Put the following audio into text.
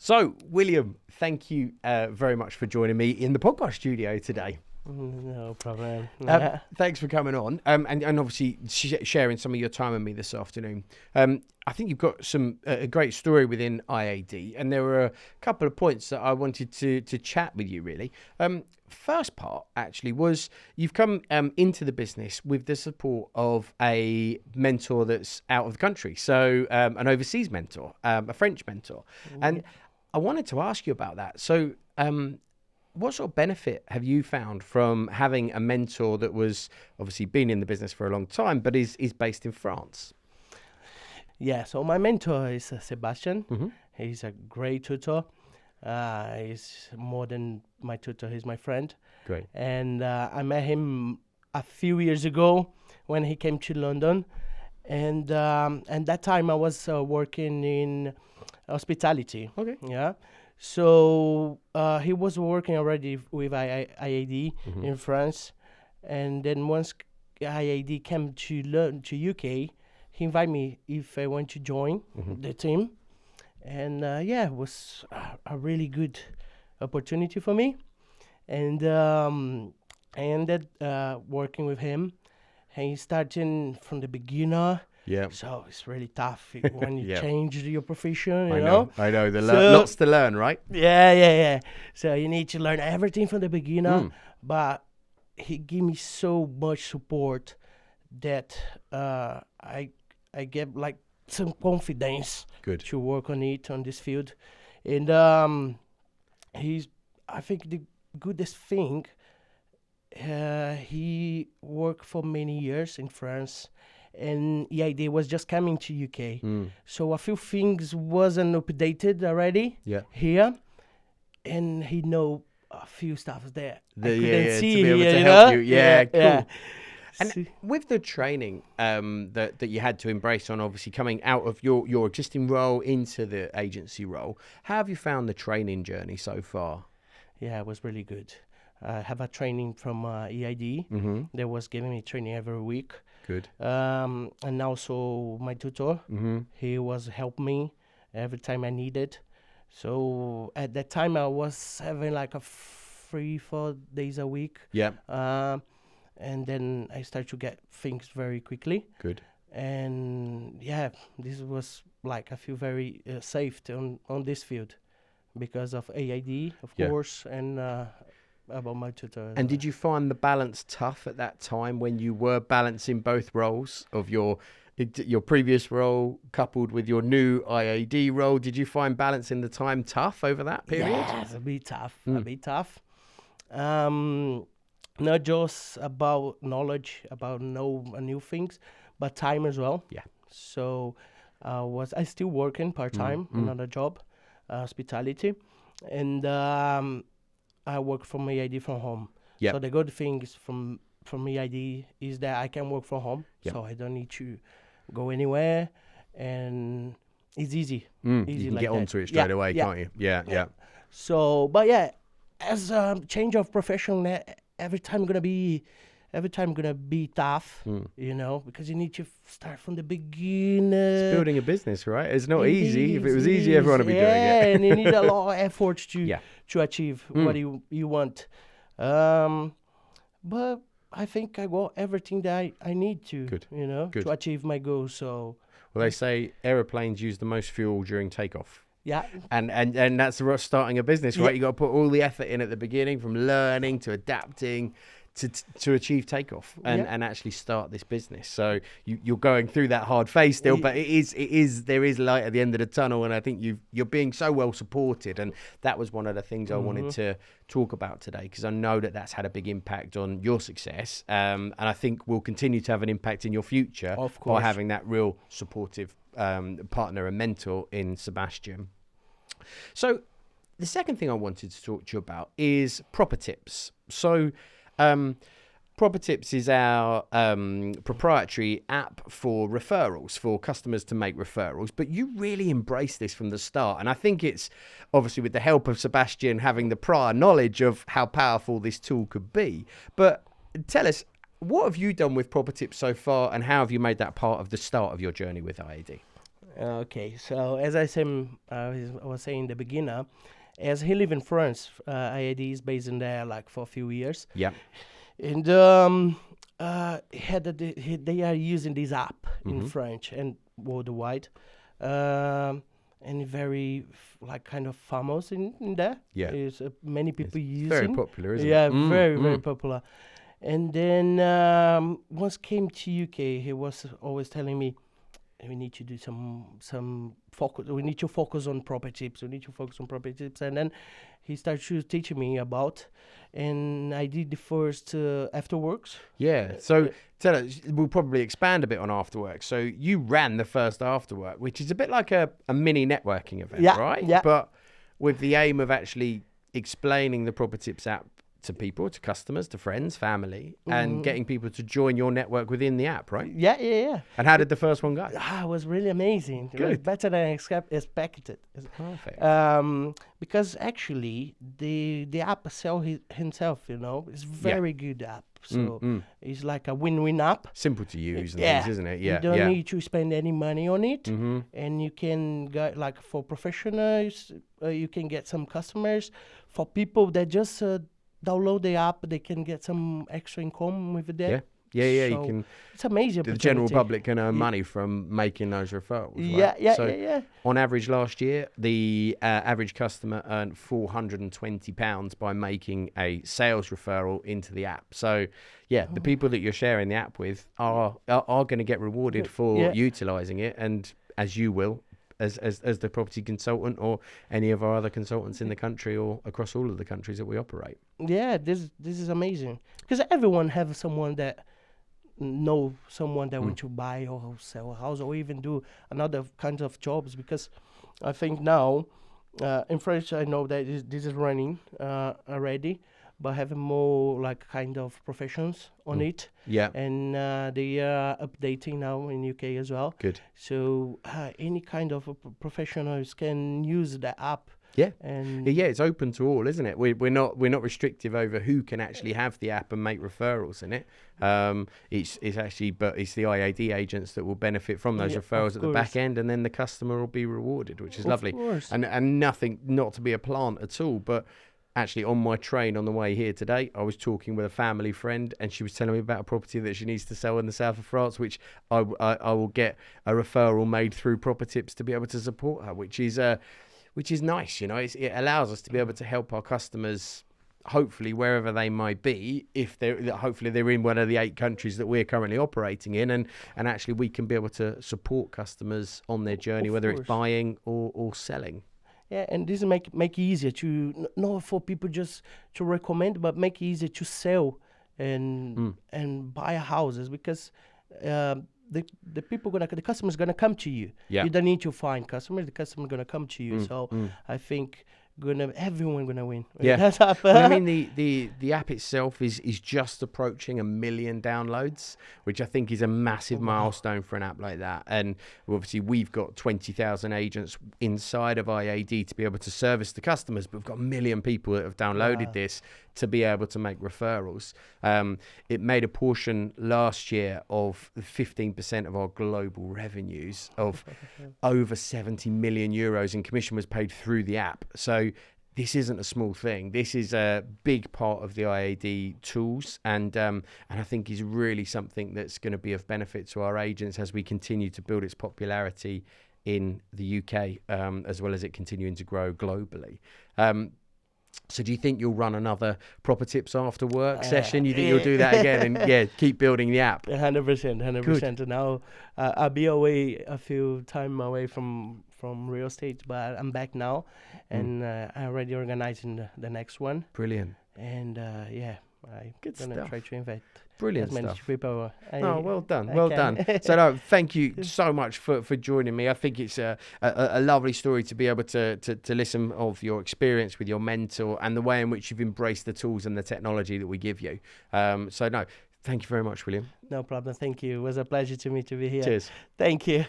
So, William, thank you very much for joining me in the podcast studio today. No problem. Thanks for coming on and obviously sharing some of your time with me this afternoon. I think you've got a great story within IAD, and there were a couple of points that I wanted to chat with you, really. First part, actually, was you've come into the business with the support of a mentor that's out of the country, so an overseas mentor, a French mentor. And I wanted to ask you about that. So what sort of benefit have you found from having a mentor that was obviously been in the business for a long time, but is based in France? Yeah, so my mentor is Sebastian. Mm-hmm. He's a great tutor. He's more than my tutor, he's my friend. Great. And I met him a few years ago when he came to London. And that time I was working in hospitality. Okay. Yeah. So he was working already with IAD in France, and then once IAD came to UK, he invited me if I want to join the team, and it was a really good opportunity for me, and I ended working with him. And he started from the beginner. Yeah. So it's really tough when you change your profession, I know. I know. Lots to learn, right? Yeah. So you need to learn everything from the beginner. But he gave me so much support that I get like some confidence to work on this field. And I think the goodest thing, he worked for many years in France. And the idea was just coming to UK. So a few things wasn't updated already here. And he know a few stuff there. I couldn't see to be able here, to you help know? you. Yeah, cool. Yeah. And with the training that you had to embrace on obviously coming out of your existing role into the agency role, how have you found the training journey so far? Yeah, it was really good. I have a training from EID. They was giving me training every week. Good. And also my tutor, he was helping me every time I needed. So at that time I was having like a 3-4 days a week. Yeah. And then I started to get things very quickly. Good. And this was like I feel very safe on this field because of AID, of course, and about my tutor. And did you find the balance tough at that time when you were balancing both roles of your previous role coupled with your new IAD role? Did you find balancing the time tough over that period? Yeah, it's a bit tough. A bit tough. Not just about knowledge, about new things, but time as well. Yeah. So I still working part-time, another job, hospitality, and I work from EID from home. Yep. So the good thing is from EID is that I can work from home, so I don't need to go anywhere, and it's easy. Easy you can like get that. onto it straight away, can't you? Yeah. So, but as a change of profession, every time gonna be tough, you know, because you need to start from the beginning. It's building a business, right? It's not easy. If it was easy, everyone would be doing it. And you need a lot of effort to achieve what you want. But I think I got everything that I need to, to achieve my goals. So, well, they say aeroplanes use the most fuel during takeoff. Yeah. And that's starting a business, right? You got to put all the effort in at the beginning, from learning to adapting to achieve takeoff and actually start this business. So you're going through that hard phase still, but there is light at the end of the tunnel, and I think you're being so well supported, and that was one of the things I wanted to talk about today, because I know that's had a big impact on your success, and I think will continue to have an impact in your future by having that real supportive partner and mentor in Sebastian. So the second thing I wanted to talk to you about is Propertips. So Propertips is our proprietary app for referrals, for customers to make referrals. But you really embraced this from the start. And I think it's obviously with the help of Sebastian having the prior knowledge of how powerful this tool could be. But tell us, what have you done with Propertips so far, and how have you made that part of the start of your journey with IAD? Okay, so as I was saying in the beginner, as he live in France, IAD is based in there like for a few years, Yeah. and they are using this app in French and worldwide, and very like kind of famous in there. Yeah. Is many people using. Very popular, isn't it? Yeah, very popular. And then once came to UK, he was always telling me, we need to do some focus. We need to focus on Propertips. We need to focus on Propertips. And then he started to teaching me about, and I did the first afterworks. Yeah. So tell us, we'll probably expand a bit on Afterwork. So you ran the first Afterwork, which is a bit like a mini networking event, right? Yeah. But with the aim of actually explaining the Propertips app to people, to customers, to friends, family, and getting people to join your network within the app, right? Yeah. And how did the first one go? It was really amazing. Good. It was better than I expected. Perfect. Because actually the app himself, is very good app. So it's like a win-win app. Simple to use and things, isn't it? Yeah. You don't need to spend any money on it. And you can get, like, for professionals, you can get some customers. For people that just download the app, they can get some extra income with that. Yeah. So You can. it's amazing. The general public can earn money from making those referrals. Right? Yeah. On average, last year, the average customer earned £420 by making a sales referral into the app. So, the people that you're sharing the app with are going to get rewarded for utilising it, and as you will. As the property consultant or any of our other consultants in the country or across all of the countries that we operate. Yeah, this is amazing, because everyone have someone that know someone that want to buy or sell a house or even do another kinds of jobs, because I think now in France I know that this is running already, but having more like kind of professions on it. Yeah. And they are updating now in UK as well. Good. So any kind of professionals can use the app. Yeah. And it's open to all, isn't it? We're not restrictive over who can actually have the app and make referrals in it. It's actually, but it's the IAD agents that will benefit from those referrals at the back end, and then the customer will be rewarded, which is lovely. Course. And nothing, not to be a plant at all, but actually on my train on the way here today, I was talking with a family friend, and she was telling me about a property that she needs to sell in the south of France, which I will get a referral made through Propertips to be able to support her, which is nice. It allows us to be able to help our customers, hopefully wherever they might be, if hopefully they're in one of the 8 countries that we're currently operating in, and actually we can be able to support customers on their journey, whether it's buying or selling. Yeah, and this make it easier to not for people just to recommend, but make it easier to sell and buy houses, because the customer's gonna come to you. Yeah. You don't need to find customers. The customer gonna come to you. So I think everyone gonna win. Yeah. That's up. Well, I mean, the app itself is just approaching 1 million downloads, which I think is a massive milestone for an app like that. And obviously we've got 20,000 agents inside of IAD to be able to service the customers, but we've got 1 million people that have downloaded this to be able to make referrals. It made a portion last year of 15% of our global revenues of over 70 million euros in commission was paid through the app. So this isn't a small thing. This is a big part of the IAD tools, and I think is really something that's going to be of benefit to our agents as we continue to build its popularity in the UK, as well as it continuing to grow globally. So do you think you'll run another Propertips after work session? You think you'll do that again and keep building the app? 100%. Now I'll be away a few time away from real estate, but I'm back now, and I'm already organizing the next one. Brilliant. And I'm gonna try to invite Brilliant as many stuff. people. Well done. So no, thank you so much for joining me. I think it's a lovely story to be able to listen of your experience with your mentor and the way in which you've embraced the tools and the technology that we give you. So no, thank you very much, William. No problem. Thank you. It was a pleasure to be here. Cheers. Thank you.